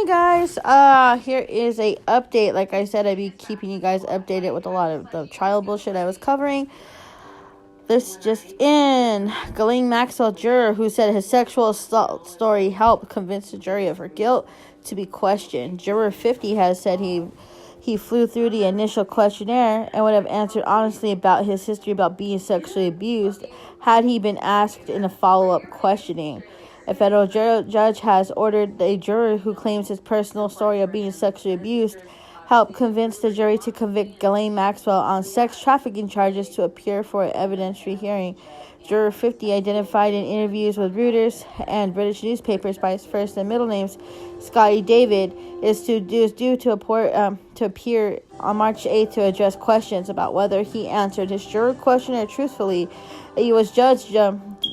guys. Here is a update. Like I said, I'd be keeping you guys updated with a lot of the trial bullshit I was covering. This just in. Ghislaine Maxwell, juror who said his sexual assault story helped convince the jury of her guilt to be questioned. Juror 50 has said he flew through the initial questionnaire and would have answered honestly about his history about being sexually abused had he been asked in a follow-up questioning. A federal judge has ordered a juror who claims his personal story of being sexually abused helped convince the jury to convict Ghislaine Maxwell on sex trafficking charges to appear for an evidentiary hearing. Juror 50, identified in interviews with Reuters and British newspapers by his first and middle names, Scotty David, is due to appear on March 8th to address questions about whether he answered his juror questionnaire truthfully. U.S.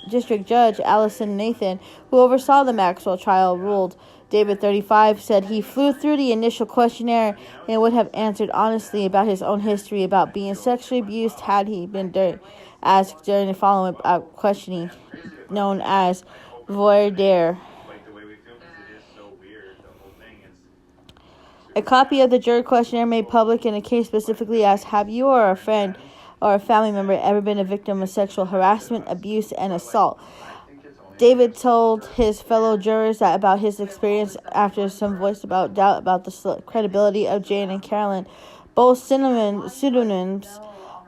District Judge Allison Nathan, who oversaw the Maxwell trial, ruled. David, 35, said he flew through the initial questionnaire and would have answered honestly about his own history about being sexually abused had he been asked during the follow-up questioning, known as voir dire. A copy of the juror questionnaire made public in a case specifically asks, have you or a friend or a family member ever been a victim of sexual harassment, abuse, and assault? David told his fellow jurors that about his experience after some voiced about doubt about the credibility of Jane and Carolyn, both pseudonyms,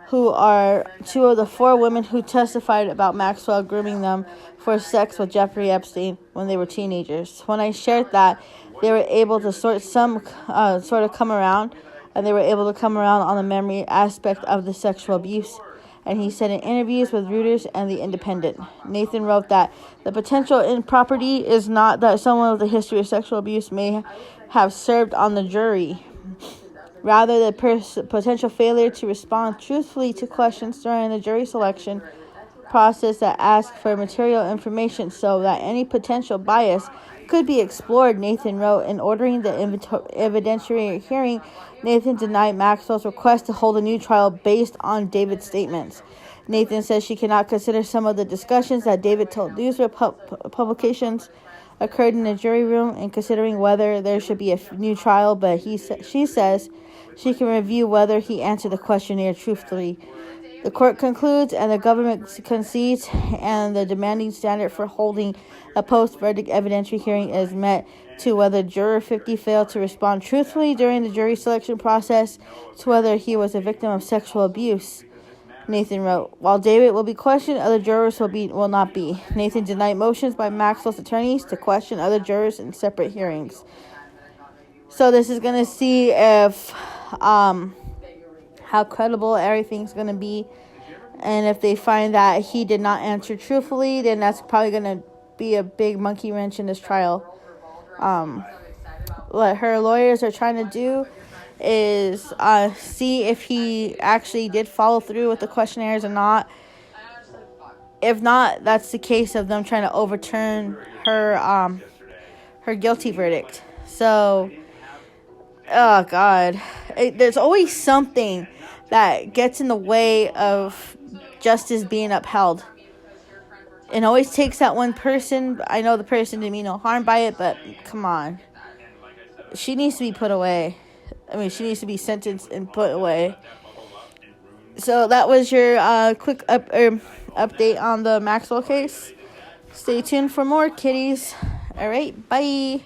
who are two of the four women who testified about Maxwell grooming them for sex with Jeffrey Epstein when they were teenagers. When I shared that, they were able to sort of come around, and they were able to come around on the memory aspect of the sexual abuse. And he said in interviews with Reuters and The Independent. Nathan wrote that the potential impropriety is not that someone with a history of sexual abuse may have served on the jury. Rather, the potential failure to respond truthfully to questions during the jury selection process that asked for material information so that any potential bias could be explored, Nathan wrote. In ordering the evidentiary hearing, Nathan denied Maxwell's request to hold a new trial based on David's statements. Nathan says she cannot consider some of the discussions that David told news publications occurred in the jury room in considering whether there should be a new trial, but she says she can review whether he answered the questionnaire truthfully. The court concludes, and the government concedes, and the demanding standard for holding a post-verdict evidentiary hearing is met to whether Juror 50 failed to respond truthfully during the jury selection process, to whether he was a victim of sexual abuse. Nathan wrote, while David will be questioned, other jurors will not be. Nathan denied motions by Maxwell's attorneys to question other jurors in separate hearings. So this is going to see if how credible everything's going to be. And if they find that he did not answer truthfully, then that's probably going to be a big monkey wrench in this trial. What her lawyers are trying to do is see if he actually did follow through with the questionnaires or not. If not, that's the case of them trying to overturn her guilty verdict. So, oh God, there's always something that gets in the way of justice being upheld. It always takes that one person. I know the person didn't mean no harm by it, but come on. She needs to be put away. I mean, she needs to be sentenced and put away. So that was your quick update on the Maxwell case. Stay tuned for more, kiddies. All right, bye.